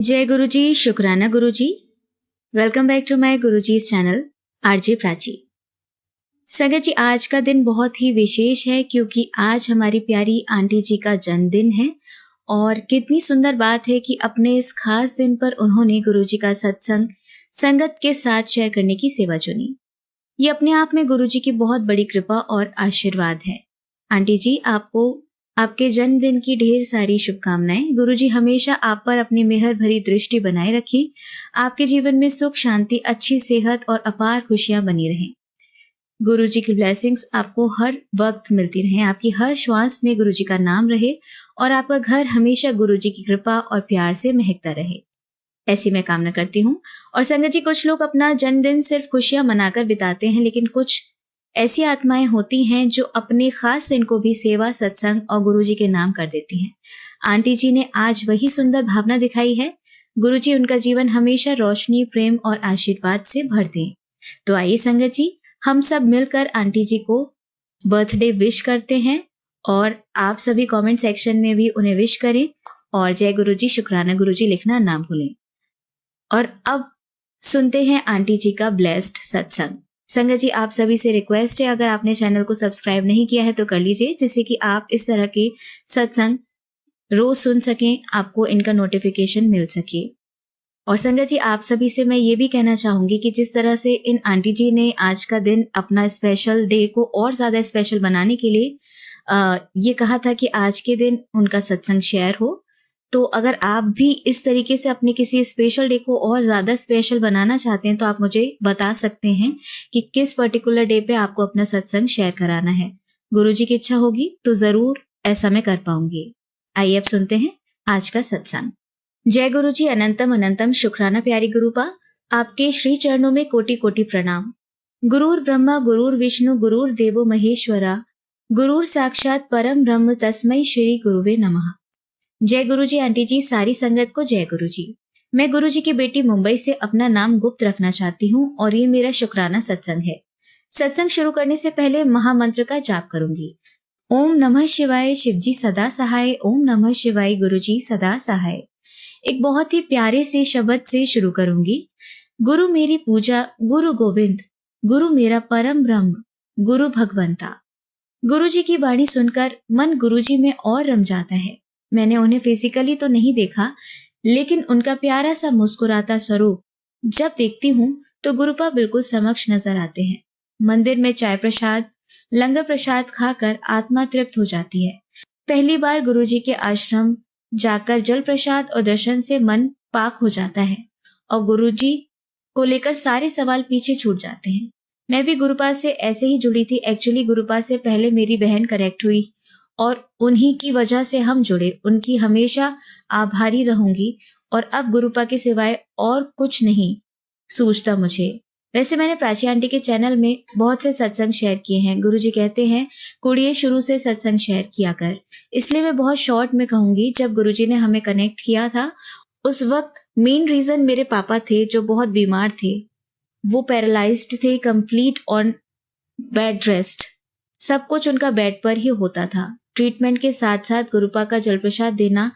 जय गुरु जी, शुक्राना Guru ji. Welcome back to my Guruji's channel RJ Prachi. संगत जी, आज का दिन बहुत ही विशेष है क्योंकि आज हमारी प्यारी आंटी जी का जन्मदिन है और कितनी सुंदर बात है कि अपने इस खास दिन पर उन्होंने गुरु जी का सत्संग संगत के साथ शेयर करने की सेवा चुनी। ये अपने आप में गुरु जी की बहुत बड़ी कृपा और आशीर्वाद है। आंटी जी, आपको आपके जन्मदिन की ढेर सारी शुभकामनाएं। गुरु जी हमेशा आप पर अपनी मेहर भरी दृष्टि बनाए रखें। आपके जीवन में सुख, शांति, अच्छी सेहत और अपार खुशियां बनी रहें। गुरु जी की ब्लेसिंग्स आपको हर वक्त मिलती रहें। आपकी हर श्वास में गुरु जी का नाम रहे और आपका घर हमेशा गुरु जी की कृपा और प्यार से महकता रहे। ऐसी मैं कामना करती हूँ। और संगत जी, कुछ लोग अपना जन्मदिन सिर्फ खुशियां मनाकर बिताते हैं, लेकिन कुछ ऐसी आत्माएं होती हैं जो अपने खास दिन को भी सेवा, सत्संग और गुरु जी के नाम कर देती हैं। आंटी जी ने आज वही सुंदर भावना दिखाई है। गुरु जी उनका जीवन हमेशा रोशनी, प्रेम और आशीर्वाद से भर दें। तो आइए संगत जी, हम सब मिलकर आंटी जी को बर्थडे विश करते हैं और आप सभी कमेंट सेक्शन में भी उन्हें विश करें और जय गुरु जी, शुक्राना गुरु जी लिखना ना भूलें। और अब सुनते हैं आंटी जी का ब्लेस्ड सत्संग। संगत जी, आप सभी से रिक्वेस्ट है, अगर आपने चैनल को सब्सक्राइब नहीं किया है तो कर लीजिए, जिससे कि आप इस तरह के सत्संग रोज सुन सकें, आपको इनका नोटिफिकेशन मिल सके। और संगत जी, आप सभी से मैं ये भी कहना चाहूंगी कि जिस तरह से इन आंटी जी ने आज का दिन अपना स्पेशल डे को और ज्यादा स्पेशल बनाने के लिए ये कहा था कि आज के दिन उनका सत्संग शेयर हो, तो अगर आप भी इस तरीके से अपने किसी स्पेशल डे को और ज्यादा स्पेशल बनाना चाहते हैं तो आप मुझे बता सकते हैं कि किस पर्टिकुलर डे पे आपको अपना सत्संग शेयर कराना है। गुरु जी की इच्छा होगी तो जरूर ऐसा मैं कर पाऊंगी। आइए अब सुनते हैं आज का सत्संग। जय गुरु जी, अनंतम अनंतम शुक्राना प्यारी गुरुपा। आपके श्री चरणों में कोटि कोटि प्रणाम। गुरुर ब्रह्मा गुरुर विष्णु गुरुर देवो महेश्वरा, गुरुर साक्षात परम ब्रह्म तस्मै श्री गुरुवे नमः। जय गुरु जी आंटी जी, सारी संगत को जय गुरु जी। मैं गुरु जी की बेटी मुंबई से अपना नाम गुप्त रखना चाहती हूँ और ये मेरा शुक्राना सत्संग है। सत्संग शुरू करने से पहले महामंत्र का जाप करूंगी। ओम नमः शिवाय, शिवजी सदा सहाय। ओम नमः शिवाय, गुरु जी सदा सहाय। एक बहुत ही प्यारे से शब्द से शुरू करूंगी। गुरु मेरी पूजा, गुरु गोविंद, गुरु मेरा परम ब्रह्म, गुरु भगवंता। गुरु जी की वाणी सुनकर मन गुरु जी में और रम जाता है। मैंने उन्हें फिजिकली तो नहीं देखा, लेकिन उनका प्यारा सा मुस्कुराता स्वरूप जब देखती हूँ तो गुरुपा बिल्कुल समक्ष नजर आते हैं। मंदिर में चाय प्रसाद, लंगर प्रसाद खाकर आत्मा तृप्त हो जाती है। पहली बार गुरु जी के आश्रम जाकर जल प्रसाद और दर्शन से मन पाक हो जाता है और गुरु जी को लेकर सारे सवाल पीछे छूट जाते हैं। मैं भी गुरुपा से ऐसे ही जुड़ी थी। एक्चुअली गुरुपा से पहले मेरी बहन कनेक्ट हुई और उन्हीं की वजह से हम जुड़े। उनकी हमेशा आभारी रहूंगी और अब गुरुपा के सिवाय और कुछ नहीं सूझता मुझे। वैसे मैंने प्राची आंटी के चैनल में बहुत से सत्संग शेयर किए हैं। गुरुजी कहते हैं कुड़िए शुरू से सत्संग शेयर किया कर, इसलिए मैं बहुत शॉर्ट में कहूंगी। जब गुरुजी ने हमें कनेक्ट किया था उस वक्त मेन रीजन मेरे पापा थे जो बहुत बीमार थे। वो पैरालाइज्ड थे, कंप्लीट ऑन बेड रेस्ट। सब कुछ उनका बेड पर ही होता था। ट्रीटमेंट के साथ साथ गुरुपा का जल प्रसाद देना,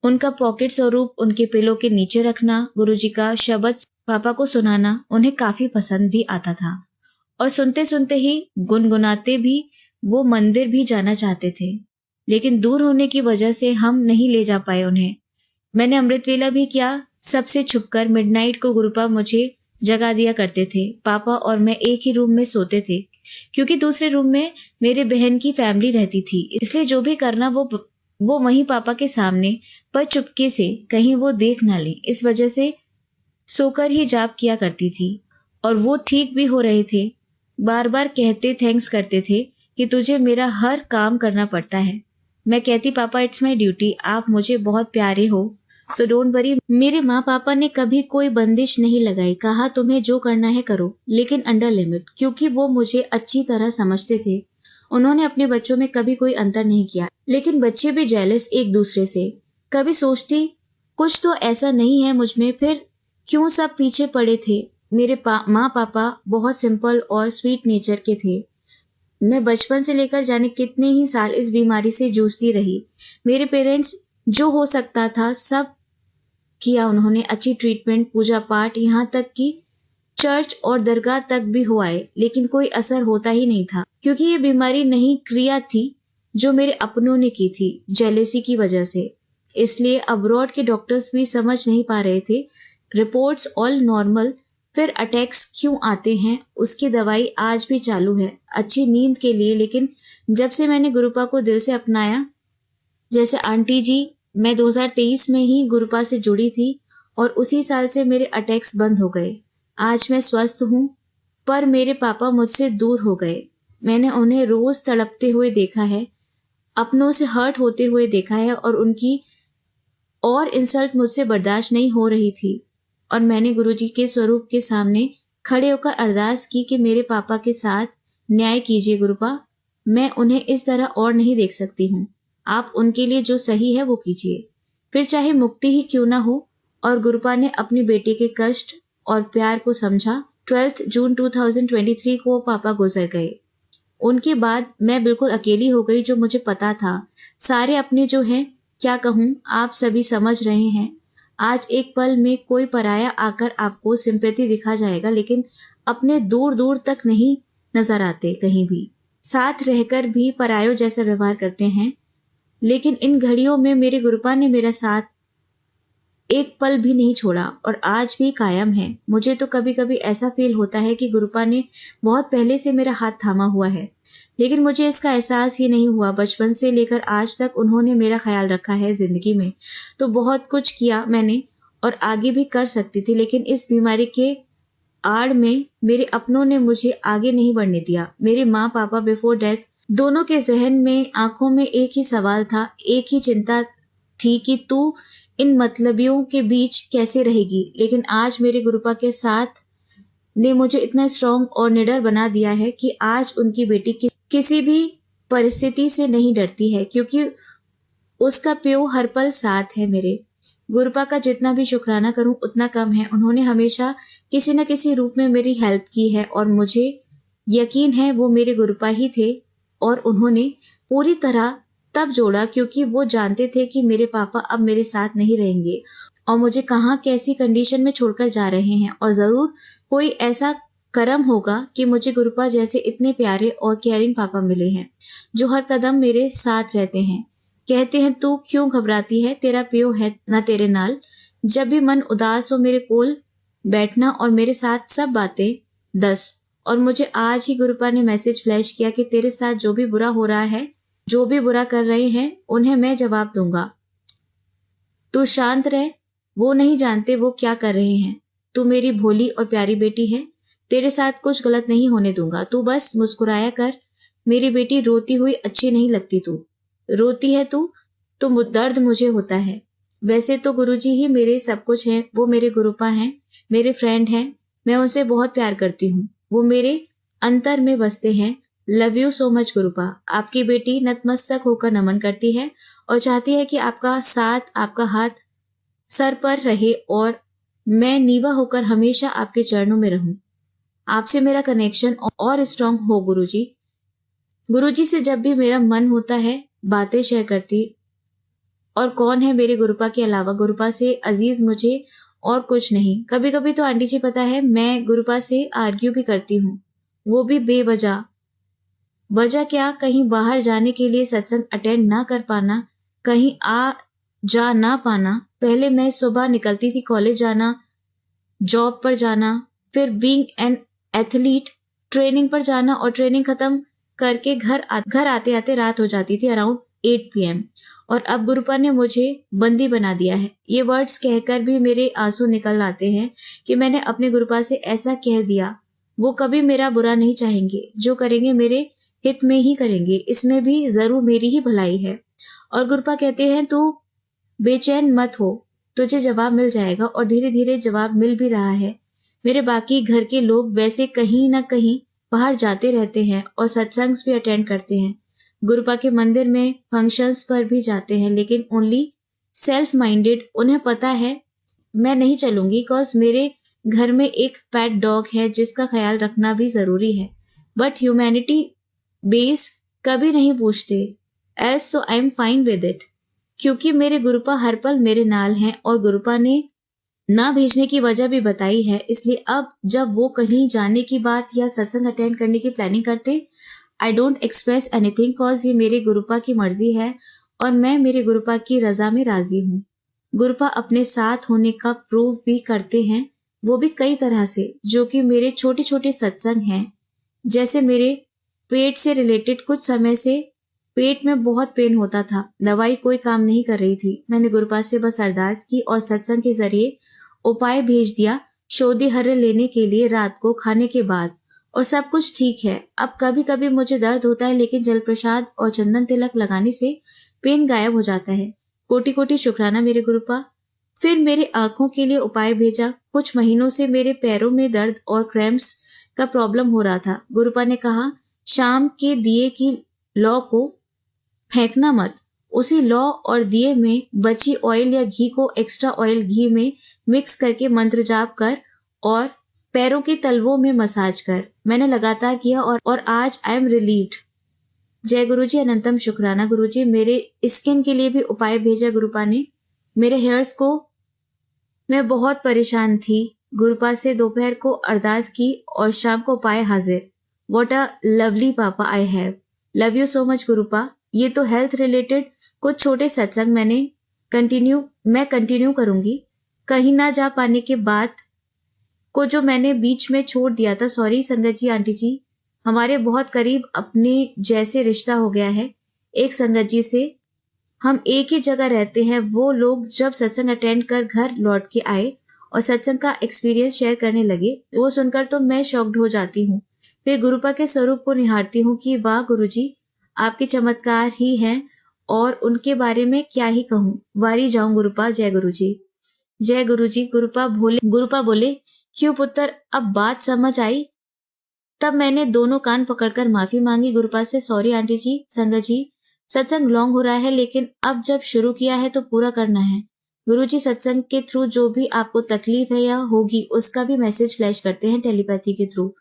उनका पॉकेट स्वरूप उनके पिलो के नीचे रखना, गुरुजी का शब्द पापा को सुनाना उन्हें काफी पसंद भी आता था और सुनते सुनते ही गुनगुनाते भी वो मंदिर भी जाना चाहते थे, लेकिन दूर होने की वजह से हम नहीं ले जा पाए उन्हें। मैंने अमृत वेला भी किया, सबसे छुपकर। मिडनाइट को गुरुपा मुझे जगा दिया करते थे। पापा और मैं एक ही रूम में सोते थे क्योंकि दूसरे रूम में मेरे बहन की फैमिली रहती थी, इसलिए जो भी करना वो वहीं पापा के सामने, पर चुपके से, कहीं वो देख ना ले। इस वजह से सोकर ही जाप किया करती थी और वो ठीक भी हो रहे थे। बार बार कहते, थैंक्स करते थे कि तुझे मेरा हर काम करना पड़ता है। मैं कहती पापा इट्स माई ड्यूटी, आप मुझे बहुत प्यारे हो, सो डोंट वरी। मेरे माँ पापा ने कभी कोई बंदिश नहीं लगाई, कहा तुम्हें जो करना है करो, लेकिन अंडर लिमिट, क्योंकि वो मुझे अच्छी तरह समझते थे। उन्होंने अपने बच्चों में कभी कोई अंतर नहीं किया, लेकिन बच्चे भी जेलस एक दूसरे से। कभी सोचती कुछ तो ऐसा नहीं है मुझ में, फिर क्यों सब पीछे पड़े थे। मेरे माँ पापा बहुत सिंपल और स्वीट नेचर के थे। मैं बचपन से लेकर जाने कितने ही साल इस बीमारी से जूझती रही। मेरे पेरेंट्स जो हो सकता था सब किया उन्होंने, अच्छी ट्रीटमेंट, पूजा पाठ, यहाँ तक कि चर्च और दरगाह तक भी हो आए, लेकिन कोई असर होता ही नहीं था, क्योंकि ये बीमारी नहीं, क्रिया थी जो मेरे अपनों ने की थी जेलेसी की वजह से। इसलिए अब्रॉड के डॉक्टर्स भी समझ नहीं पा रहे थे। रिपोर्ट्स ऑल नॉर्मल, फिर अटैक्स क्यों आते हैं उसकी दवाई आज भी चालू है, अच्छी नींद के लिए। लेकिन जब से मैंने गुरुपा को दिल से अपनाया, जैसे आंटी जी, मैं 2023 में ही गुरुपा से जुड़ी थी और उसी साल से मेरे अटैक्स बंद हो गए। आज मैं स्वस्थ हूँ, पर मेरे पापा मुझसे दूर हो गए। मैंने उन्हें रोज तड़पते हुए देखा है, अपनों से हर्ट होते हुए देखा है, और उनकी और इंसल्ट मुझसे बर्दाश्त नहीं हो रही थी। और मैंने गुरुजी के स्वरूप के सामने खड़े होकर अरदास की कि मेरे पापा के साथ न्याय कीजिए गुरुपा, मैं उन्हें इस तरह और नहीं देख सकती हूँ। आप उनके लिए जो सही है वो कीजिए, फिर चाहे मुक्ति ही क्यों ना हो। और गुरुपा ने अपनी बेटे के कष्ट और प्यार को समझा। 12 जून 2023 को पापा गुजर गए। उनके बाद मैं बिल्कुल अकेली हो गई, जो मुझे पता था। सारे अपने जो हैं, क्या कहूँ, आप सभी समझ रहे हैं। आज एक पल में कोई पराया आकर आपको सिंपैथी दिखा जाएगा, लेकिन अपने दूर दूर तक नहीं नजर आते, कहीं भी साथ रहकर भी परायों जैसा व्यवहार करते हैं। लेकिन इन घड़ियों में मेरे गुरुपा ने मेरा साथ एक पल भी नहीं छोड़ा और आज भी कायम है। मुझे तो कभी कभी ऐसा फील होता है कि गुरुपा ने बहुत पहले से मेरा हाथ थामा हुआ है, लेकिन मुझे इसका एहसास ही नहीं हुआ। बचपन से लेकर आज तक उन्होंने मेरा ख्याल रखा है। जिंदगी में तो बहुत कुछ किया मैंने और आगे भी कर सकती थी, लेकिन इस बीमारी के आड़ में मेरे अपनों ने मुझे आगे नहीं बढ़ने दिया। मेरे माँ पापा बिफोर डेथ दोनों के जहन में, आंखों में एक ही सवाल था, एक ही चिंता थी कि तू इन मतलबियों के बीच कैसे रहेगी। लेकिन आज मेरे गुरुपा के साथ ने मुझे इतना स्ट्रांग और निडर बना दिया है कि आज उनकी बेटी किसी भी परिस्थिति से नहीं डरती है, क्योंकि उसका प्यो हर पल साथ है। मेरे गुरुपा का जितना भी शुक्राना करूं उतना कम है। उन्होंने हमेशा किसी न किसी रूप में मेरी हेल्प की है और मुझे यकीन है वो मेरे गुरुपा ही थे। और उन्होंने पूरी तरह तब जोड़ा क्योंकि वो जानते थे कि मेरे पापा अब मेरे साथ नहीं रहेंगे और मुझे कहाँ कैसी कंडीशन में छोड़कर जा रहे हैं। और जरूर कोई ऐसा कर्म होगा कि मुझे गुरुपा जैसे इतने प्यारे और केयरिंग पापा मिले हैं, जो हर कदम मेरे साथ रहते हैं। कहते हैं तू क्यों घबराती है, तेरा प्यो है ना तेरे नाल। जब भी मन उदास हो मेरे कोल बैठना और मेरे साथ सब बातें दस। और मुझे आज ही गुरुपा ने मैसेज फ्लैश किया कि तेरे साथ जो भी बुरा हो रहा है, जो भी बुरा कर रहे हैं, उन्हें मैं जवाब दूंगा। तू शांत रह, वो नहीं जानते वो क्या कर रहे हैं। तू मेरी भोली और प्यारी बेटी है, तेरे साथ कुछ गलत नहीं होने दूंगा। तू बस मुस्कुराया कर। मेरी बेटी रोती हुई अच्छी नहीं लगती। तू रोती है तू तो दर्द मुझे होता है। वैसे तो गुरुजी ही मेरे सब कुछ हैं, वो मेरे गुरुपा हैं, मेरे फ्रेंड हैं। मैं उनसे बहुत प्यार करती हूँ, वो मेरे अंतर में बसते हैं। Love you so much गुरुपा। आपकी बेटी नतमस्तक होकर नमन करती है और चाहती है कि आपका साथ, आपका हाथ सर पर रहे और मैं नीवा होकर हमेशा आपके चरणों में रहूं। आपसे मेरा कनेक्शन और स्ट्रांग हो गुरुजी। गुरुजी से जब भी मेरा मन होता है बातें शेयर करती। और कौन है मेरे गुरुपा के अलावा, गुरुपा से अजीज मुझे और कुछ नहीं। कभी कभी तो आंटी जी पता है मैं गुरुपा से आर्ग्यू भी करती हूँ, वो भी बेवजह। वजह क्या, कहीं बाहर जाने के लिए सत्संग अटेंड ना कर पाना, कहीं आ जा ना पाना। पहले मैं सुबह निकलती थी कॉलेज जाना, जॉब पर जाना, फिर बीइंग एन एथलीट ट्रेनिंग पर जाना और ट्रेनिंग खत्म करके घर आते आते रात हो जाती थी अराउंड 8 PM। और अब गुरुपा ने मुझे बंदी बना दिया है। ये वर्ड्स कहकर भी मेरे आंसू निकल आते हैं कि मैंने अपने गुरुपा से ऐसा कह दिया। वो कभी मेरा बुरा नहीं चाहेंगे, जो करेंगे मेरे हित में ही करेंगे, इसमें भी जरूर मेरी ही भलाई है। और गुरुपा कहते हैं तू बेचैन मत हो, तुझे जवाब मिल जाएगा और धीरे धीरे जवाब मिल भी रहा है। मेरे बाकी घर के लोग वैसे कहीं ना कहीं बाहर जाते रहते हैं और सत्संग भी अटेंड करते हैं, गुरुपा के मंदिर में फंक्शंस पर भी जाते हैं, लेकिन ओनली सेल्फ माइंडेड। उन्हें पता है मैं नहीं चलूंगी, बिकॉज मेरे घर में एक पेट डॉग है जिसका ख्याल रखना भी जरूरी है। बट ह्यूमैनिटी बेस कभी नहीं पूछते, एल्स तो I am fine with it. क्योंकि मेरे गुरुपा हर पल मेरे नाल हैं और गुरुपा ने ना भेजने की वजह भी बताई है। इसलिए अब जब वो कहीं जाने की बात या सत्संग अटेंड करने की प्लानिंग करते, I don't express anything cause ये मेरे गुरुपा की मर्जी है और मैं मेरे गुरुपा की रजा में राजी हूँ। गुरुपा अपने साथ होने का प्रूव भी करते हैं, वो भी कई तरह से, जो कि मेरे छोटे छोटे सत्संग हैं। जैसे मेरे पेट से रिलेटेड कुछ समय से पेट में बहुत पेन होता था, दवाई कोई काम नहीं कर रही थी। मैंने गुरुपा से बस अरदास की और सत्संग के जरिए उपाय भेज दिया शोधी हर्रे लेने के लिए रात को खाने के बाद, और सब कुछ ठीक है। अब कभी कभी मुझे दर्द होता है लेकिन जल प्रसाद और चंदन तिलक लगाने से पेन गायब हो जाता है। कोटि कोटि शुक्राना मेरे गुरुपा। फिर मेरे आंखों के लिए उपाय भेजा। कुछ महीनों से मेरे पैरों में दर्द और क्रैम्प्स का प्रॉब्लम हो रहा था। गुरुपा ने कहा शाम के दिए की लौ को फेंकना मत, उसी लौ और दिए में बची ऑयल या घी को एक्स्ट्रा ऑयल घी में मिक्स करके मंत्र जाप कर और पैरों के तलवों में मसाज कर। मैंने लगातार किया और आज आई एम रिलीव्ड। जय गुरुजी, अनंतम शुक्राना गुरुजी। मेरे स्किन के लिए भी उपाय भेजा गुरुपा ने। मेरे हेयर्स को, मैं बहुत परेशान थी। गुरुपा से दोपहर को अरदास की और शाम को उपाय हाजिर। What a lovely papa I have. Love you so much Gurupa. ये तो हेल्थ रिलेटेड कुछ छोटे सत्संग मैं कंटिन्यू करूंगी। कहीं ना जा पाने के बाद को जो मैंने बीच में छोड़ दिया था, सॉरी संगत जी, आंटी जी। हमारे बहुत करीब अपने जैसे रिश्ता हो गया है एक संगत जी से। हम एक ही जगह रहते हैं। वो लोग जब सत्संग अटेंड कर घर लौट के आए और सत्संग का एक्सपीरियंस शेयर करने लगे, वो सुनकर तो मैं शॉक्ड हो जाती हूँ। फिर गुरुपा के स्वरूप को निहारती हूँ कि वाह गुरुजी, आपके चमत्कार ही हैं और उनके बारे में क्या ही कहूँ। वारी जाऊं गुरुपा। जय गुरुजी। जय गुरुजी। गुरुपा बोले क्यों पुत्र, अब बात समझ आई? तब मैंने दोनों कान पकड़कर माफी मांगी गुरुपा से। सॉरी आंटी जी, संगत जी, सत्संग लॉन्ग हो रहा है लेकिन अब जब शुरू किया है तो पूरा करना है। गुरुजी सत्संग के थ्रू जो भी आपको तकलीफ है या होगी उसका भी मैसेज फ्लैश करते हैं टेलीपैथी के थ्रू,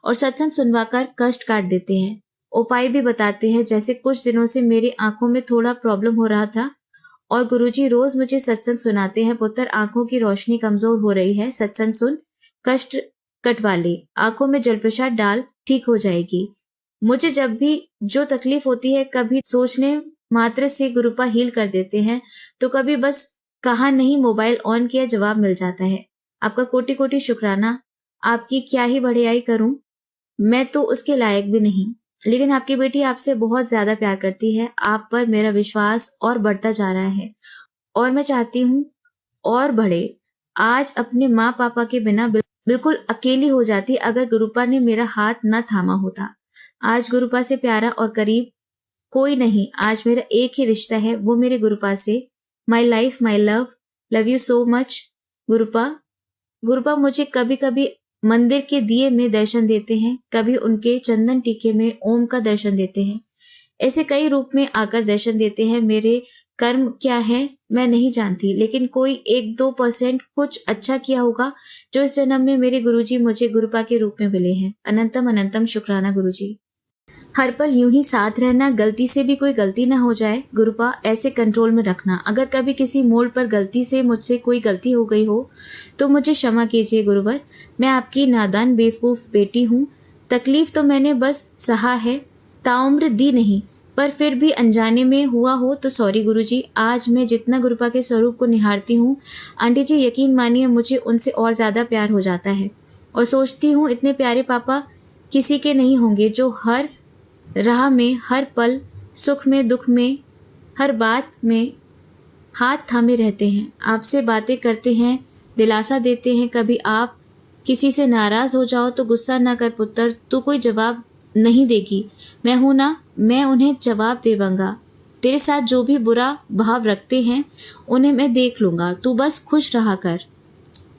और सत्संग सुनवाकर कष्ट काट देते हैं। उपाय भी बताते हैं। जैसे कुछ दिनों से मेरी आंखों में थोड़ा प्रॉब्लम हो रहा था और गुरुजी रोज मुझे सत्संग सुनाते हैं, पुत्र आंखों की रोशनी कमजोर हो रही है, सत्संग सुन, कष्ट कटवा ले, आंखों में जलप्रसाद डाल, ठीक हो जाएगी। मुझे जब भी जो तकलीफ होती है, कभी सोचने मात्र से गुरुपा हील कर देते हैं, तो कभी बस कहा नहीं मोबाइल ऑन किया जवाब मिल जाता है। आपका कोटि कोटि शुक्राना। आपकी क्या ही बढ़ियाई करूं, मैं तो उसके लायक भी नहीं, लेकिन आपकी बेटी आपसे बहुत ज्यादा प्यार करती है। आप पर मेरा विश्वास और बढ़ता जा रहा है और मैं चाहती हूँ और बढ़े। आज अपने माँ पापा के बिना बिल्कुल अकेली हो जाती अगर गुरुपा ने मेरा हाथ न थामा होता। आज गुरुपा से प्यारा और करीब कोई नहीं। आज मेरा एक ही रिश्ता है, वो मेरे गुरुपा से। My life, my love you so much Gurupa. Gurupa मुझे कभी कभी मंदिर के दिए में दर्शन देते हैं, कभी उनके चंदन टीके में ओम का दर्शन देते हैं। ऐसे कई रूप में आकर दर्शन देते हैं। मेरे कर्म क्या है मैं नहीं जानती, लेकिन कोई 1-2% कुछ अच्छा किया होगा जो इस जन्म में मेरे गुरुजी मुझे गुरुपा के रूप में मिले हैं। अनंतम अनंतम शुक्राना गुरुजी। हर पल यूं ही साथ रहना, गलती से भी कोई गलती ना हो जाए गुरुपा, ऐसे कंट्रोल में रखना। अगर कभी किसी मोड़ पर गलती से मुझसे कोई गलती हो गई हो तो मुझे क्षमा कीजिए गुरुवर। मैं आपकी नादान बेवकूफ़ बेटी हूँ। तकलीफ तो मैंने बस सहा है, ताउम्र दी नहीं, पर फिर भी अनजाने में हुआ हो तो सॉरी गुरुजी। आज मैं जितना गुरुपा के स्वरूप को निहारती हूँ आंटी जी, यकीन मानिए मुझे उनसे और ज़्यादा प्यार हो जाता है और सोचती हूँ इतने प्यारे पापा किसी के नहीं होंगे, जो हर राह में, हर पल, सुख में दुख में, हर बात में हाथ थामे रहते हैं, आपसे बातें करते हैं, दिलासा देते हैं। कभी आप किसी से नाराज़ हो जाओ तो गुस्सा ना कर पुत्र, तू कोई जवाब नहीं देगी, मैं हूं ना, मैं उन्हें जवाब देवांगा। तेरे साथ जो भी बुरा भाव रखते हैं उन्हें मैं देख लूँगा, तू बस खुश रहा कर,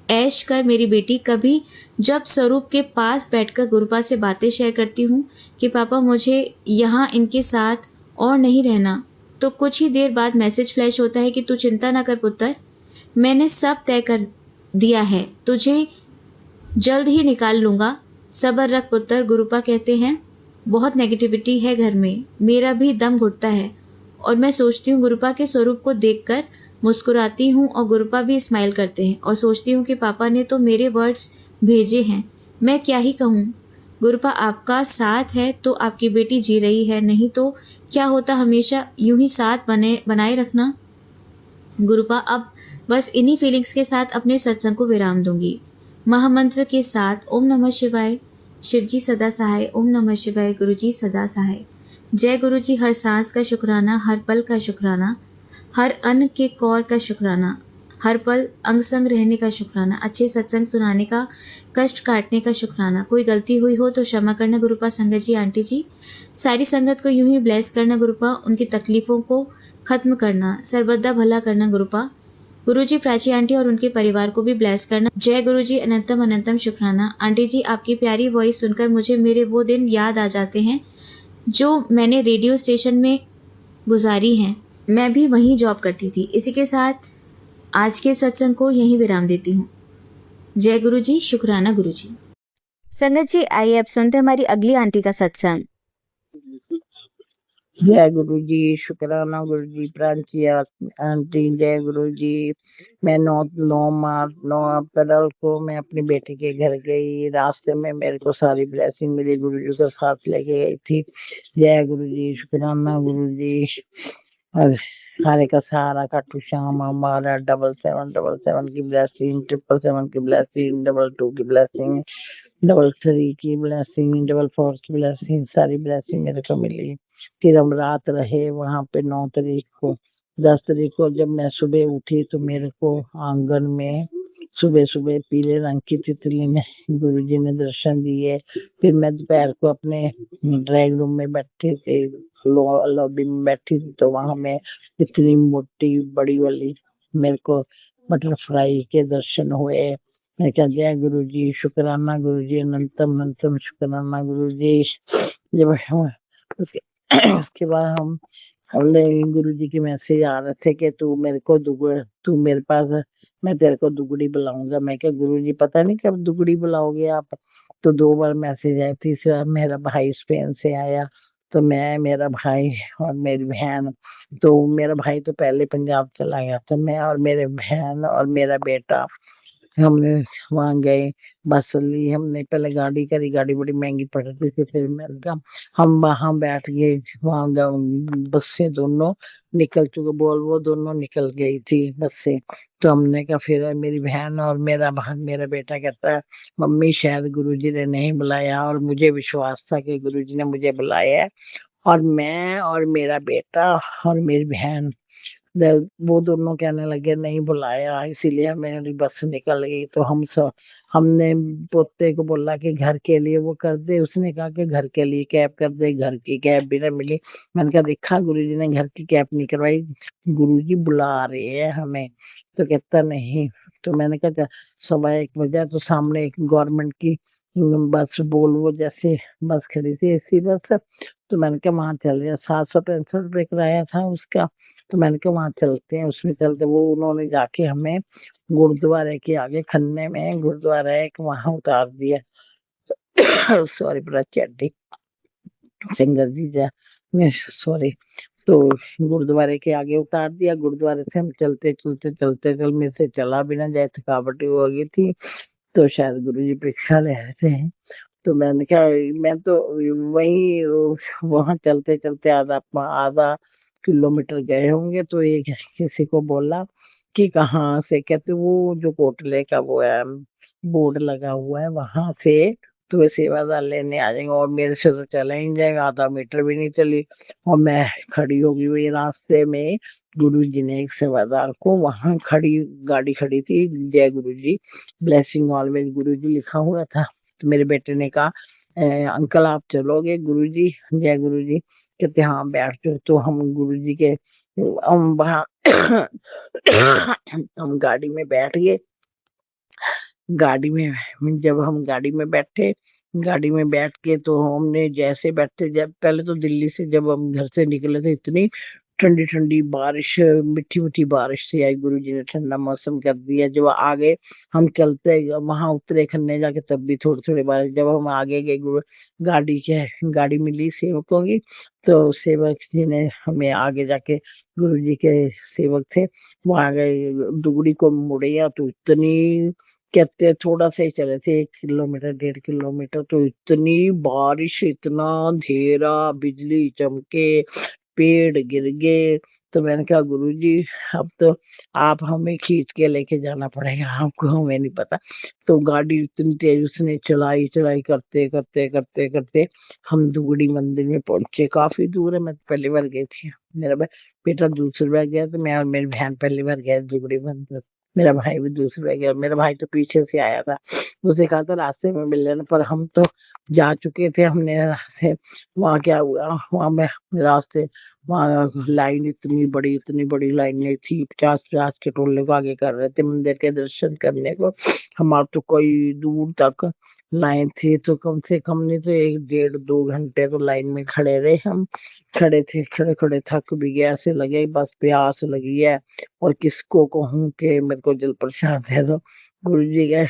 ऐश कर मेरी बेटी। कभी जब स्वरूप के पास बैठकर गुरुपा से बातें शेयर करती हूँ कि पापा मुझे यहाँ इनके साथ और नहीं रहना, तो कुछ ही देर बाद मैसेज फ्लैश होता है कि तू चिंता ना कर पुत्र, मैंने सब तय कर दिया है, तुझे जल्द ही निकाल लूँगा, सब्र रख पुत्र। गुरुपा कहते हैं बहुत नेगेटिविटी है घर में, मेरा भी दम घुटता है और मैं सोचती हूँ गुरुपा के स्वरूप को देखकर मुस्कुराती हूँ और गुरुपा भी स्माइल करते हैं और सोचती हूँ कि पापा ने तो मेरे वर्ड्स भेजे हैं, मैं क्या ही कहूँ। गुरुपा आपका साथ है तो आपकी बेटी जी रही है, नहीं तो क्या होता, हमेशा यूं ही साथ बनाए रखना। गुरुपा अब बस इन्हीं फीलिंग्स के साथ अपने सत्संग को विराम दूंगी। महामंत्र के साथ ओम नमः शिवाय, शिवजी सदा सहाय, ओम नमः शिवाय, गुरुजी सदा सहाय। जय गुरुजी, हर सांस का शुक्राना, हर पल का शुक्राना, हर अन्न के कौर का शुक्राना, हर पल अंग संग रहने का शुक्राना, अच्छे सत्संग सुनाने का, कष्ट काटने का शुक्राना। कोई गलती हुई हो तो क्षमा करना गुरुपा, संगत जी, आंटी जी। सारी संगत को यूं ही ब्लेस करना गुरुपा, उनकी तकलीफों को खत्म करना, सर्वदा भला करना गुरुपा। गुरुजी प्राची आंटी और उनके परिवार को भी ब्लेस करना। जय गुरुजी, अनंतम अनंतम शुक्राना। आंटी जी, आपकी प्यारी वॉइस सुनकर मुझे मेरे वो दिन याद आ जाते हैं जो मैंने रेडियो स्टेशन में गुजारी हैं। मैं भी वहीं जॉब करती थी। इसी के साथ आज के सत्संग को यहीं विराम देती हूँ। जय गुरुजी, शुक्राना गुरुजी। संगत जी, आइए अब सुनते हमारी अगली आंटी का सत्संग। जय गुरु जी, शुक्राना गुरु जी, प्रांची आंटी, जय गुरु जी। मैं 9 अप्रैल को मैं अपनी बेटी के घर गई। रास्ते में मेरे को सारी ब्लेसिंग मिली, गुरु जी को साथ लेके गई थी। जय गुरु जी, शुक्राना गुरु जी। और सारे का सहारा खाटू श्याम हमारा, 7777 की ब्लेसिंग, 777 की ब्लेसिंग, 22 की ब्लेसिंग, 33 की ब्लेसिंग, 44 की ब्लेसिंग, सारी ब्लेसिंग मेरे को मिली। फिर हम रात रहे वहां पे 9 तारीख को। 10 तारीख को जब मैं सुबह उठी तो मेरे को आंगन में सुबह सुबह पीले रंग की तितली ने गुरुजी ने दर्शन दिए। फिर मैं दोपहर को अपने ड्राइंग रूम में बैठी थी, लॉबी में बैठी थी, तो वहां में इतनी मोटी बड़ी वाली मेरे को बटरफ्लाई के दर्शन हुए। मैं क्या, जय गुरु जी, शुक्राना गुरु जी, अनंतम अनंतम शुक्राना गुरु जी। जब हम उसके उसके बाद हमने गुरु जी के मैसेज आ रहे थे कि तू मेरे पास, मैं तेरे को दुगड़ी बुलाऊंगा। मैं क्या गुरु जी, पता नहीं कब दुगड़ी बुलाओगे आप। तो 2 बार मैसेज आए, तीसरा मेरा भाई स्पेन से आया। तो मैं, मेरा भाई और मेरी बहन, तो मेरा भाई तो पहले पंजाब चला गया था। मैं और मेरे बहन और मेरा बेटा हमने वहां गए, बस ली हमने। पहले गाड़ी करी, गाड़ी बड़ी महंगी पड़ रही थी। फिर हम वहां बैठ गए। बस से दोनों निकल चुके, वो दोनों निकल गई थी बस से। तो हमने कहा, फिर मेरी बहन और मेरा बेटा कहता है, मम्मी शायद गुरुजी ने नहीं बुलाया। और मुझे विश्वास था कि गुरुजी ने मुझे बुलाया है। और मैं और मेरा बेटा और मेरी बहन, वो दोनों कहने लगे नहीं बुलाया, इसीलिए मेरी बस निकल गई। तो हमने पोते को बोला कि घर के लिए वो कर दे। उसने कहा कि घर के लिए कैब कर दे, घर की कैब भी ना मिली। मैंने कहा, देखा गुरुजी ने घर की कैब नहीं करवाई, गुरुजी बुला रहे हैं हमें। तो कहता नहीं। तो मैंने कहा, 1:15 तो सामने एक गवर्नमेंट की बस, वोल्वो जैसे बस खड़ी थी, एसी बस। तो मैंने कहा वहां चल रहे हैं, 765 रुपये किराया था उसका। तो मैंने कहा वहां चलते हैं, उसमें चलते। वो उन्होंने जाके हमें गुरुद्वारे के आगे खन्ने में गुरुद्वारा है एक, वहां उतार दिया। सॉरी प्राची, सिंगर जी जा, सॉरी। तो गुरुद्वारे के आगे उतार दिया। गुरुद्वारे से हम चलते चलते चलते चल, मेरे से चला भी ना जाए, थकावट हो गई थी। तो शायद गुरुजी परीक्षा ले रहे थे। तो मैंने कहा, मैं तो वही वहां चलते चलते आधा किलोमीटर गए होंगे। तो एक किसी को बोला कि कहाँ से, कहते वो जो कोटले का वो है बोर्ड लगा हुआ है वहां से, तो वे सेवादार लेने आ जाएंगे। और मेरे से तो चला ही नहीं जाएगा, आधा मीटर भी नहीं चली। और मैं खड़ी होगी वही रास्ते में। गुरु जी ने एक सेवादार को, वहां खड़ी गाड़ी खड़ी थी, जय गुरु जी, ब्लेसिंग ऑलवेज गुरु जी लिखा हुआ था। तो मेरे बेटे ने कहा, अंकल आप चलोगे गुरु जी, जय गुरु जी? कहते हाँ बैठ जाओ। तो हम गुरु जी के हम वहाँ हम गाड़ी में बैठ गए। गाड़ी में जब हम गाड़ी में बैठे, गाड़ी में बैठ के तो हमने जैसे बैठते, जब पहले तो दिल्ली से जब हम घर से निकले थे, इतनी ठंडी ठंडी बारिश, मीठी मीठी बारिश से आई, गुरु जी ने ठंडा मौसम कर दिया। जब आगे हम चलते वहां उतरे खन्ने जाके, तब भी थोड़ी थोड़ी बारिश। जब हम आगे गए, गाड़ी के गाड़ी मिली सेवकों की, तो सेवक जी ने हमें आगे जाके, गुरु जी के सेवक थे, वहां गए दुगड़ी को मुड़िया, तो इतनी, कहते थोड़ा सा ही चले थे, 1 किलोमीटर 1.5 किलोमीटर, तो इतनी बारिश, इतना अंधेरा, बिजली चमके, पेड़ गिर गए। तो मैंने कहा गुरुजी, अब तो आप हमें खींच के लेके जाना पड़ेगा, आपको हमें नहीं पता। तो गाड़ी इतनी तेज उसने चलाई चलाई, करते करते करते करते हम दुगड़ी मंदिर में पहुंचे। काफी दूर है, मैं तो पहली बार गई थी। मेरा बेटा दूसरी बार गया, तो मैं और मेरी बहन पहली बार गए दुगड़ी मंदिर। मेरा भाई भी दूसरी बार गया, मेरा भाई तो पीछे से आया था, उसे कहा था रास्ते में मिल लेना, पर हम तो जा चुके थे। हमने रास्ते, वहाँ क्या हुआ, वहाँ में रास्ते, वहाँ लाइन इतनी बड़ी लाइनें थी, 50-50 के टोले को आगे कर रहे थे मंदिर के दर्शन करने को। हमारा तो कोई दूर तक लाइन थी, तो कम से कम नहीं तो 1 1.5 2 घंटे तो लाइन में खड़े रहे हम। खड़े थे, खड़े खड़े थक भी गए, ऐसे लगे बस प्यास लगी है, और किसको कहूँ कि मेरे को जल प्रसाद दे दो। गुरु जी गए,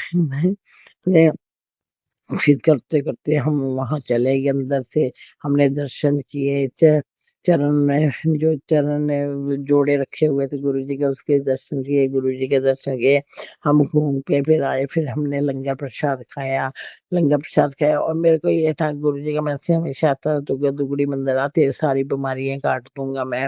फिर करते करते हम वहां चले गए अंदर से। हमने दर्शन किए, चरण में जो चरण जोड़े रखे हुए थे गुरु जी के, उसके दर्शन किए, गुरु जी के दर्शन किए। हम घूम के फिर आए, फिर हमने लंगर प्रसाद खाया। लंगर प्रसाद खाया, और मेरे को ये था गुरु जी का मन से हमेशा आता, तो दुगड़ी मंदिर आ, तेरी सारी बीमारियां काट दूंगा मैं,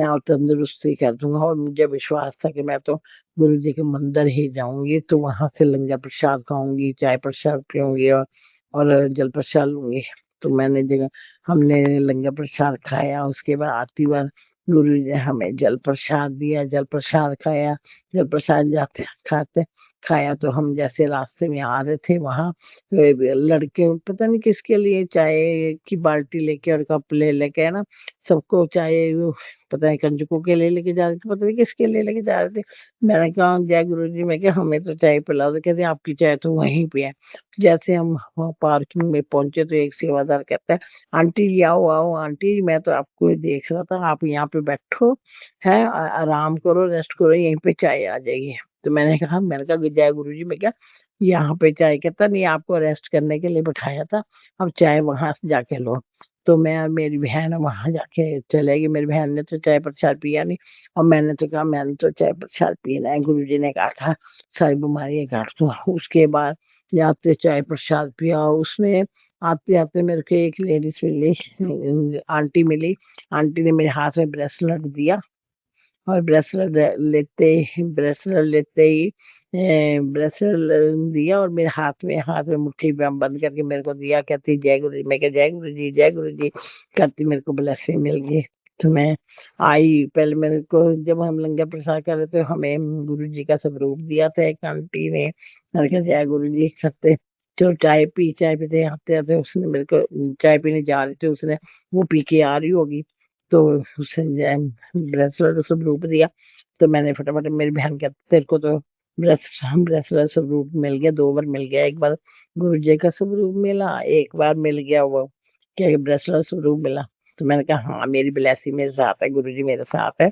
और तंदुरुस्ती कर दूंगा। और मुझे विश्वास था कि मैं तो गुरु जी के मंदिर ही जाऊंगी, तो वहां से लंगर प्रसाद खाऊंगी, चाय प्रसाद पीऊंगी, और जल प्रसाद लूंगी। तो मैंने जगह हमने लंगर प्रसाद खाया, उसके बाद आती बार गुरु जी ने हमें जल प्रसाद दिया, जल प्रसाद खाया। जल प्रसाद जाते खाते खाया, तो हम जैसे रास्ते में आ रहे थे, वहां लड़के पता नहीं किसके लिए चाय की बाल्टी लेके और कप ले लेके, है ना, सबको चाय पता है कंजकों के लिए लेके जा रहे थे, पता नहीं किसके लिए लेके जा रहे थे। मैंने कहा जय गुरु जी, मैं क्या हमें तो चाय पिला दो। कहते आपकी चाय तो वहीं पे है। जैसे हम वहाँ पार्किंग में पहुंचे, तो एक सेवादार कहता है, आंटी जी आओ आओ, आंटी जी मैं तो आपको ही देख रहा था, आप यहाँ पे बैठो, है आराम करो, रेस्ट करो, यहीं पे चाय आ जाएगी। तो मैंने कहा जय गुरु जी, मैं क्या यहाँ पे चाय, कहता नहीं आपको रेस्ट करने के लिए बैठाया था, अब चाय वहां से जाके लो। तो मैं और मेरी बहन वहां जाके चले गई। मेरी बहन ने तो चाय प्रसाद पिया नहीं, और मैंने तो कहा मैंने तो चाय प्रसाद पीना है, गुरु जी ने कहा था सारी बीमारियां काट दूंगा। उसके बाद जाते चाय प्रसाद पिया, उसमें आते आते मेरे को एक लेडीज मिली, आंटी मिली। आंटी ने मेरे हाथ में ब्रेसलेट दिया, और ब्रेसलेट लेते ही ब्रेसलेट दिया, और मेरे हाथ में मुट्ठी में बंद करके मेरे को दिया, कहती जय गुरु जी। मैं क्या जय गुरु जी, जय गुरु जी करती, मेरे को ब्लेसिंग मिल गई। तो मैं आई, पहले मेरे को जब हम लंगर प्रसाद कर रहे थे, हमें गुरु जी का स्वरूप दिया था एक आंटी ने। मैंने कहा जय गुरु जी करते, चलो चाय पीते आते आते, उसने मेरे को चाय पीने जा रहे थे, उसने वो पी के आ रही होगी, तो उसने ब्रेसलेट स्वरूप दिया। तो मैंने फटाफट, मेरी बहन कहती तेरे को तो ब्रेसलेट स्वरूप मिल गया, 2 बार मिल गया, एक बार गुरु जी का स्वरूप मिला, एक बार मिल गया वो क्या ब्रेसलेट स्वरूप मिला। तो मैंने कहा हाँ, मेरी ब्लेसिंग मेरे साथ है, गुरु जी मेरे साथ है।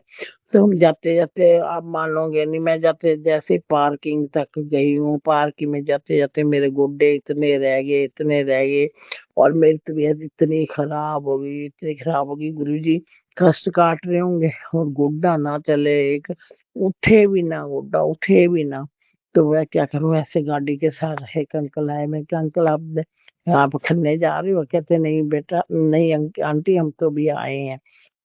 तो हम जाते जाते, आप मान लोगे नहीं, मैं जाते जैसे पार्किंग तक गई हूँ, पार्किंग में जाते जाते मेरे गोड्डे इतने रह गए, इतने रह गए, और मेरी तबीयत इतनी खराब हो गई, इतनी खराब हो गई। गुरु जी कष्ट काट रहे होंगे, और गोड्डा ना चले, एक उठे भी ना, गोड्डा उठे भी ना। तो मैं क्या करूं, ऐसे गाड़ी के साथ एक अंकल आए, मैं क्या अंकल आप खन्ने जा रहे हो? कहते नहीं बेटा, नहीं आंटी हम तो भी आए हैं।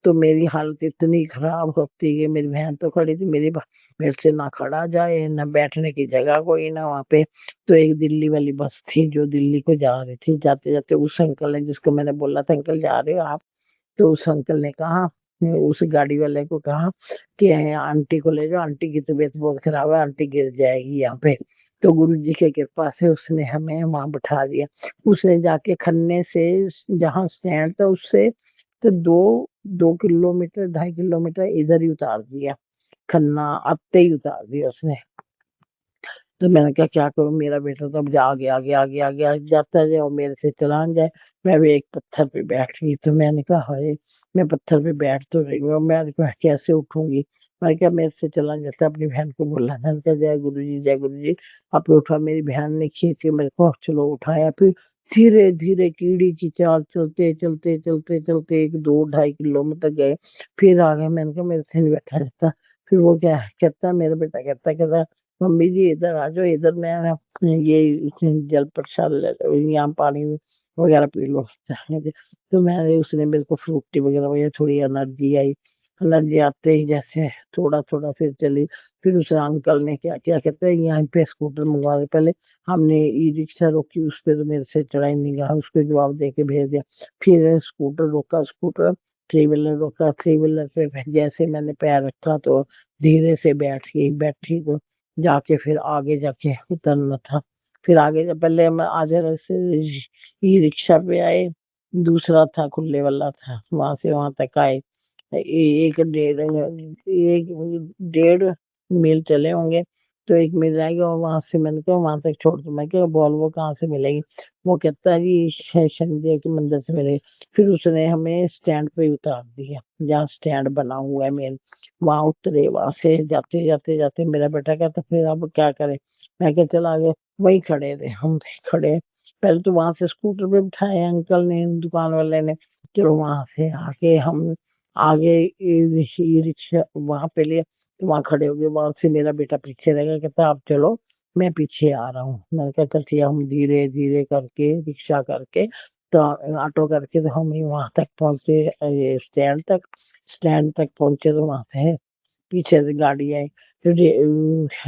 तो मेरी हालत इतनी खराब होती है, मेरी बहन तो खड़ी थी, मेरे से ना खड़ा जाए, ना बैठने की जगह कोई ना वहाँ पे। तो एक दिल्ली वाली बस थी जो दिल्ली को जा रही थी, जाते जाते उस अंकल ने, जिसको मैंने बोला था अंकल जा रहे हो आप, तो उस अंकल ने कहा, उस गाड़ी वाले को कहा कि आंटी को ले जाओ, आंटी की तबीयत बहुत खराब है, आंटी गिर जाएगी यहाँ पे। तो गुरु जी के कृपा से उसने हमें वहां बिठा दिया। उसने जाके खन्ने से, जहाँ स्टैंड था उससे तो 2 2 किलोमीटर 2.5 किलोमीटर इधर ही उतार दिया, खन्ना आते ही उतार दिया उसने। तो मैंने कहा क्या करूँ, मेरा बेटा तो अब आगे आगे आगे आगे आगे जाता जाए और मेरे से चला न जाए। मैं भी एक पत्थर पे बैठ गई, तो मैंने कहा हाय, मैं पत्थर पे बैठ तो रही हूँ, अब मैंने कहा कैसे उठूंगी। मैंने कहा मेरे से चला नहीं जाता, अपनी बहन को बोला, मैंने कहा जय गुरु जी जय गुरु जी। आपने उठा, मेरी बहन ने खींच के मेरे को चलो उठाया, फिर धीरे धीरे कीड़ी की चाल चलते चलते चलते चलते 1 2 2.5 किलोमीटर गए। फिर आ गए, मैंने कहा मेरे से नहीं बैठा जाता। फिर वो क्या कहता, मेरा बेटा कहता मम्मी जी इधर आ जाओ, इधर मैं ना ये जल प्रसाद ले लो, यहाँ पानी वगैरह पी लो। तो मैंने, उसने मेरे को फ्रूटी वगैरह वगैरह, थोड़ी एनर्जी आई। एनर्जी आते ही जैसे थोड़ा थोड़ा फिर चली। फिर उस अंकल ने क्या क्या कहते हैं, यहाँ पे स्कूटर मंगवा दे। पहले हमने ई रिक्शा रोकी, उस पे तो मेरे से चढ़ा ही नहीं गया, उसको जवाब दे के भेज दिया। फिर स्कूटर रोका, स्कूटर थ्री व्हीलर रोका, थ्री व्हीलर पे जैसे मैंने पैर रखा तो धीरे से बैठी तो जाके फिर आगे जाके उतरना था। फिर आगे जब पहले हम आधे रास्ते ई रिक्शा पे आए, दूसरा था खुले वाला था, वहां से वहां तक आए। एक डेढ़ एक 1.5 मील चले होंगे, तो 1 मील जाएगा और वहां से मैंने कहा वहां तक छोड़ दो। मैं क्या वॉल्वो कहाँ से मिलेगी। वो कहता है जी शनिदेव के मंदिर से मिलेगी। फिर उसने हमें स्टैंड पे उतार दिया, जहाँ स्टैंड बना हुआ है मेन, वहां उतरे। वहां से जाते जाते जाते मेरा बेटा कहता फिर अब क्या करें। मैं क्या चला आगे, वहीं खड़े रहे हम, खड़े। पहले तो वहां से स्कूटर पे बिठाए अंकल ने, दुकान वाले ने। चलो वहां से आके हम आगे ई रिक्शा वहां पे लिए, तो वहां खड़े हो गए। वहां से मेरा बेटा पीछे रह गया, कहता आप चलो मैं पीछे आ रहा हूँ। मैंने कहा चल ठीक है। हम धीरे धीरे करके रिक्शा करके तो ऑटो करके तो हम वहां तक पहुंचे, स्टैंड तक पहुंचे। तो वहां से पीछे से गाड़ी आई, फिर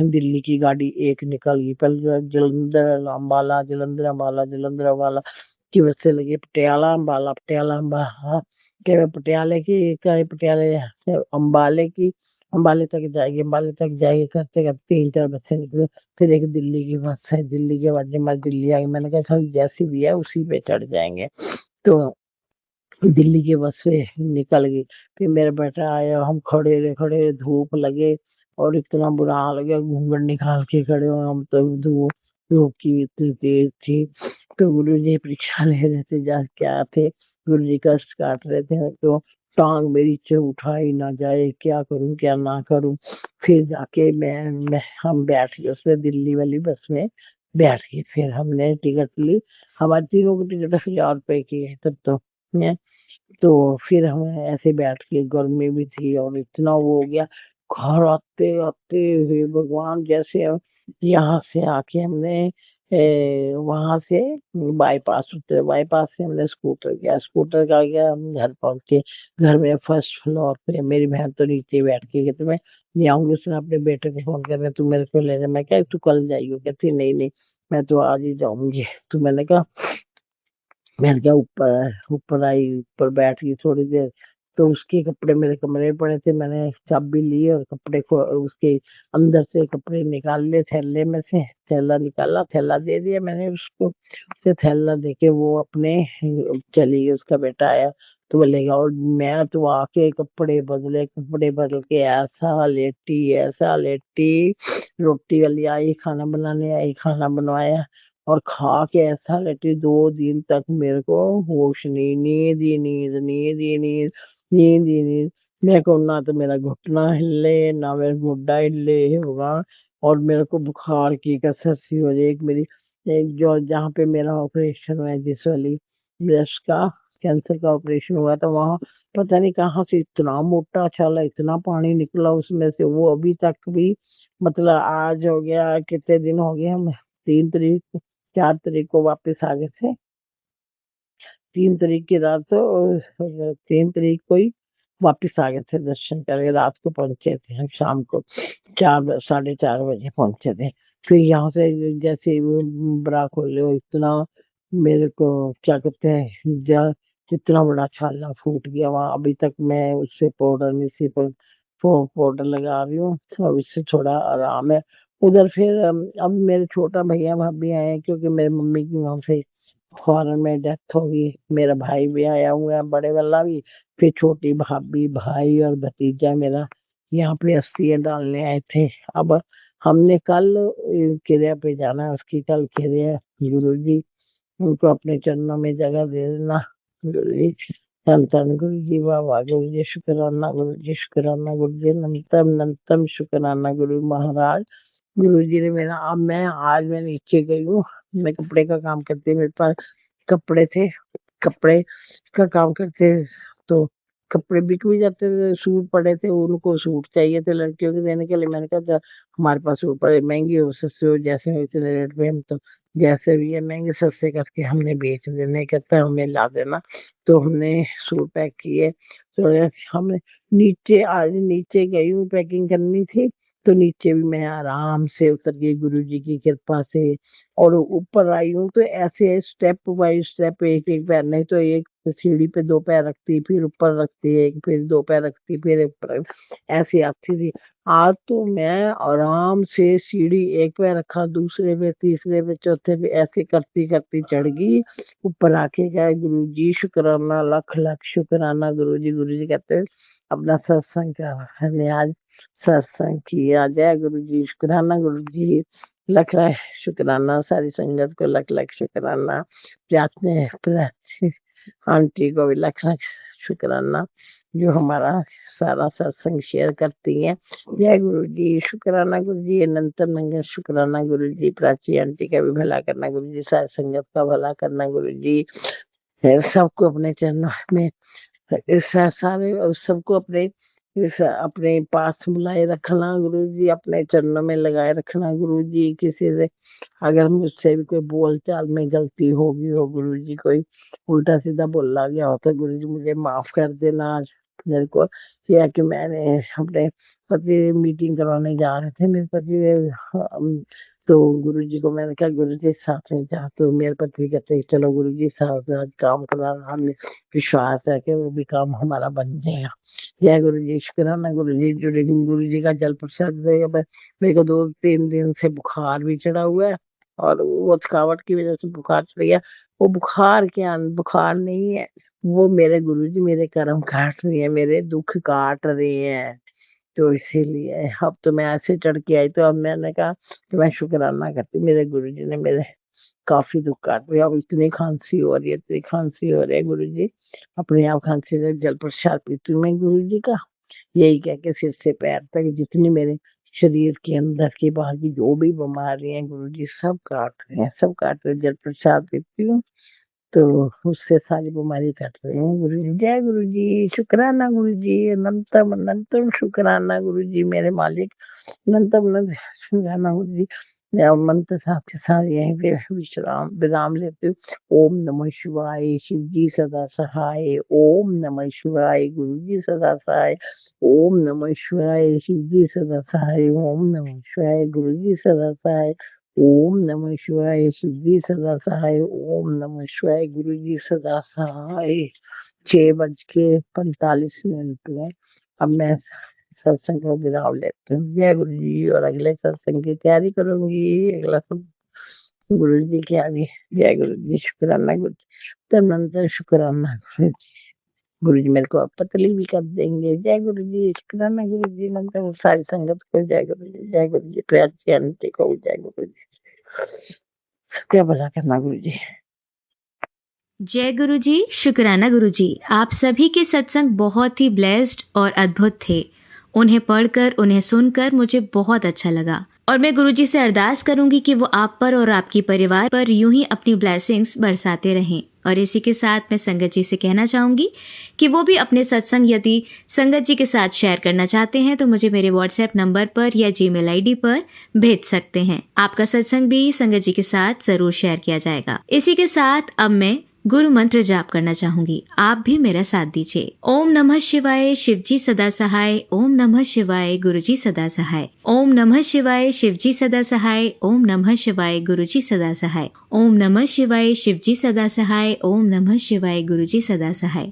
दिल्ली की गाड़ी एक निकल गई। पहले जो है जलंधर अम्बाला, जलंधर अम्बाला, जलंधर अम्बाला की बस से लगी पटियाला अम्बाला, पटियाला अम्बाला के पटियाले की क्या, पटियाले अम्बाले की, अम्बाले तक जाएगी, अम्बाले तक जाएगी करते करते 3 4 बसें निकले। फिर एक दिल्ली की बस है, दिल्ली के बाद जब मैं दिल्ली आ गई, मैंने कहा चल जैसी भी है उसी पे चढ़ जाएंगे। तो दिल्ली के बस से निकल गई। फिर मेरा बेटा आया, हम खड़े रहे, खड़े धूप लगे और इतना बुरा हाल हो गया, घूंघट निकाल के खड़े हो हम। तो धूप धूप की इतनी तेज थी। तो गुरु जी परीक्षा ले रहे थे, जा क्या थे, गुरु जी कष्ट काट रहे थे। तो टांग मेरी उठाई ना जाए, क्या करूं क्या ना करूं। फिर जाके मैं हम बैठ गए उसमें, दिल्ली वाली बस में बैठ गए। फिर हमने टिकट ली, हमारी तीनों की टिकट 1000 रुपए की है तब तो। तो फिर हम ऐसे बैठ के, गर्मी भी थी और इतना वो हो गया। घर आते आते हे भगवान, जैसे हम यहाँ से आके हमने वहां से बाईपास उतरे, बाईपास से हमने स्कूटर किया, स्कूटर का गया, हम घर पहुंचे। घर में फर्स्ट फ्लोर पे, मेरी बहन तो नीचे बैठ के कहती मैं नहीं आऊंगी। उसने अपने बेटे को फोन कर तू मेरे को ले जा। मैं क्या तू कल जाइयो, कहती नहीं नहीं मैं तो आज ही जाऊंगी। तो मैंने कहा ऊपर ऊपर आई, ऊपर बैठ गई थोड़ी देर। तो उसके कपड़े मेरे कमरे में पड़े थे, मैंने चाबी ली और कपड़े को उसके अंदर से कपड़े निकाल लिए थैले में से। थैला निकाला, थैला दे दिया मैंने उसको। उसे थैला दे के वो अपने चली गई। उसका बेटा आया तो बोलेगा, और मैं तो आके कपड़े बदले, कपड़े बदल के ऐसा लेटी। रोटी वाली आई, खाना बनाने आई, खाना बनवाया और खा के ऐसा लेटी। 2 दिन तक मेरे को होश नहीं, नींद ही नींद, नींद ही नींद, नींद ही नींद। मेरे को ना तो मेरा घुटना हिले, ना मेरा मुड्डा हिले, हे भगवान। और मेरे को बुखार की कसर सी हो जाए। एक मेरी, एक जो जहाँ पे मेरा ऑपरेशन हुआ है, जिस वाली ब्रेस्ट का कैंसर का ऑपरेशन हुआ था, वहां पता नहीं कहाँ से इतना मोटा छाला, इतना पानी निकला उसमें से। वो अभी तक भी, मतलब आज हो गया कितने दिन हो गए, हम 3 तारीख 4 तारीख को वापस आ गए थे। 3 तारीख की रात तो 3 तारीख को ही वापस आ गए थे, दर्शन करके रात को पहुंचे थे हम, शाम को 4 साढ़े 4 बजे पहुंचे थे। फिर यहाँ से जैसे ही वो बड़ा खोले, वो इतना मेरे को क्या कहते हैं इतना बड़ा छाला फूट गया वहां। अभी तक मैं उससे पाउडर नहीं सी पाउडर लगा रही हूँ, तो अब इससे थोड़ा आराम है। उधर फिर अब मेरे छोटा भैया भाभी आए हैं, क्योंकि मेरी मम्मी की वहां से फॉरेन में डेथ हो गई। मेरा भाई भी आया हुआ है, बड़े वाला भी। फिर छोटी भाभी, भाई और भतीजा मेरा यहाँ पे अस्थियां डालने आए थे। अब हमने कल क्रिया पे जाना है, उसकी कल क्रिया। गुरुजी उनको अपने चरणों में जगह दे देना। गुरुजी धन धन गुरुजी, वाह वाह गुरुजी, शुक्राना गुरुजी, शुक्राना गुरुजी, अनंतम अनंतम शुक्राना गुरु महाराज। गुरुजी ने मेरा, अब मैं नीचे गई हूँ, मैं कपड़े का काम करती हूँ, मेरे पास कपड़े थे, कपड़े का काम करते, तो कपड़े बिक भी जाते थे, सूट पड़े थे, उनको सूट चाहिए थे लड़कियों के देने के लिए। मैंने कहा हमारे पास सूट पड़े, महंगे हो सस्ते हो, जैसे हो इतने रेट पे हम तो जैसे भी है महंगे सस्ते करके हमने बेच देने, कहता है हमें ला देना। तो हमने सूट पैक किए, तो हमने नीचे आज नीचे गई हूँ, पैकिंग करनी थी, तो नीचे भी मैं आराम से उतर गई गुरुजी की कृपा से। और ऊपर आई हूँ तो ऐसे स्टेप बाय स्टेप, एक एक पैर, नहीं तो एक सीढ़ी पे 2 पैर रखती, फिर ऊपर रखती है, फिर 2 पैर रखती, फिर ऊपर, ऐसे आती थी। आज तो मैं आराम से सीढ़ी एक पे रखा, दूसरे पे, तीसरे पे, चौथे पे, ऐसे करती करती चढ़ गई। ऊपर आके गए, गुरुजी शुक्राना, लख लख शुक्राना गुरुजी। गुरुजी कहते हैं अपना सत्संग का हमने आज सत्संग किया, जय गुरुजी, शुक्राना गुरुजी, लख लख शुक्राना, सारी संगत को लख लख शुक्राना, प्रार्थना आंटी को भी लख लख शुक्राना जो हमारा सारा सत्संग शेयर करती हैं। जय गुरु जी, शुक्राना गुरु जी, अनंतम मंगल शुक्राना गुरु जी, प्राची आंटी का भी भला करना गुरु जी, सारी संगत का भला करना गुरु जी, सबको अपने चरणों में सारे और सबको अपने पास बुलाए रखना गुरु जी, अपने चरणों में लगाए रखना गुरु जी। किसी से अगर मुझसे भी कोई बोल चाल में गलती होगी हो गुरु जी, कोई उल्टा सीधा बोला गया हो तो गुरु जी मुझे माफ कर देना। आज मेरे को क्या कि मैंने अपने पति मीटिंग करवाने जा रहे थे, मेरे पति तो गुरु जी को मैंने कहा गुरु जी साथ में जा, तो मेरे पति कहते चलो गुरु जी साथ आज काम कराना, हमें विश्वास है कि वो भी काम हमारा बन जाएगा। जय गुरु जी, शुक्राना गुरु जी, जो गुरु जी का जल प्रसाद देगा। मेरे को 2-3 दिन से बुखार भी चढ़ा हुआ है, और वो थकावट की वजह से बुखार चढ़ गया। वो बुखार क्या, बुखार नहीं है, वो मेरे गुरुजी मेरे कर्म काट रहे हैं, मेरे दुख काट रहे हैं, तो इसीलिए अब तो मैं ऐसे चढ़ के आई, तो अब मैंने कहा कि मैं शुक्राना करती, मेरे गुरुजी ने मेरे काफी दुख काट दिया। अब इतनी खांसी हो रही है, इतनी खांसी हो रही है गुरुजी, अपने आप खांसी से जल प्रसाद पीती हूँ मैं गुरुजी का, यही कह के सिर से पैर तक जितनी मेरे शरीर के अंदर की बाहर की जो भी बीमारी है गुरुजी सब काट रहे हैं, सब काट रहे हैं, जल प्रसाद पीती हूँ तो उससे सारी बीमारी कट रही है गुरु जी। जय गुरु जी, शुक्राना गुरु जी, अनंतम अनंतम शुक्राना गुरु जी, मेरे मालिक, अनंतम अनंत शुक्राना गुरु जी। मैं मंत्र साथ के साथ यहीं पे विराम लेते हूँ। ओम नमः शिवाय, शिव जी सदा सहाय, ओम नमः शिवाय, गुरु जी सदा सहाय, ओम नमः शिवाय, शिव जी सदा सहाय, ओम नमः शिवाय, गुरु जी सदा सहाय, ओम नमः शिवाय, शिव जी सदा सहाय, ओम नमः शिवाय, गुरु जी सदा सहाय। 6:45 में अब मैं सत्संग को विराम लेती हूँ। जय गुरु जी, और अगले सत्संग की तैयारी करूंगी, अगला गुरु जी की आगे। जय गुरु जी, शुक्राना गुरु जी, तदनंतर शुक्राना गुरु जी, गुरु जी मेरे को अब पतली भी कर देंगे। जय गुरु जी, शुक्राना गुरु जी, नंतर सारी संगत को जय गुरु जी, जय गुरु जी, प्राची आंटी को जय गुरु जी, सबका भला करना गुरु जी। जय गुरु जी, शुक्राना गुरु जी। आप सभी के सत्संग बहुत ही ब्लेस्ड और अद्भुत थे। उन्हें पढ़कर, उन्हें सुनकर मुझे बहुत अच्छा लगा, और मैं गुरु जी से अरदास करूंगी कि वो आप पर और आपकी परिवार पर यूं ही अपनी ब्लेसिंग्स बरसाते रहें। और इसी के साथ मैं संगत जी से कहना चाहूंगी कि वो भी अपने सत्संग यदि संगत जी के साथ शेयर करना चाहते हैं तो मुझे मेरे व्हाट्सएप नंबर पर या जीमेल आईडी पर भेज सकते हैं। आपका सत्संग भी संगत जी के साथ जरूर शेयर किया जाएगा। इसी के साथ अब मैं गुरु मंत्र जाप करना चाहूंगी, आप भी मेरा साथ दीजिए। ओम नमः शिवाय, शिव जी सदा सहाय, ओम नमः शिवाय, गुरु जी सदा सहाय, ओम नमः शिवाय, शिव जी सदा सहाय, ओम नमः शिवाय, गुरु जी सदा सहाय, ओम नमः शिवाय, शिव जी सदा सहाय, ओम नमः शिवाय, गुरु जी सदा सहाय।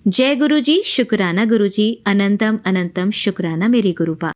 जय गुरु जी, शुक्राना गुरु जी, अनंतम अनंतम शुक्राना मेरे गुरुपा।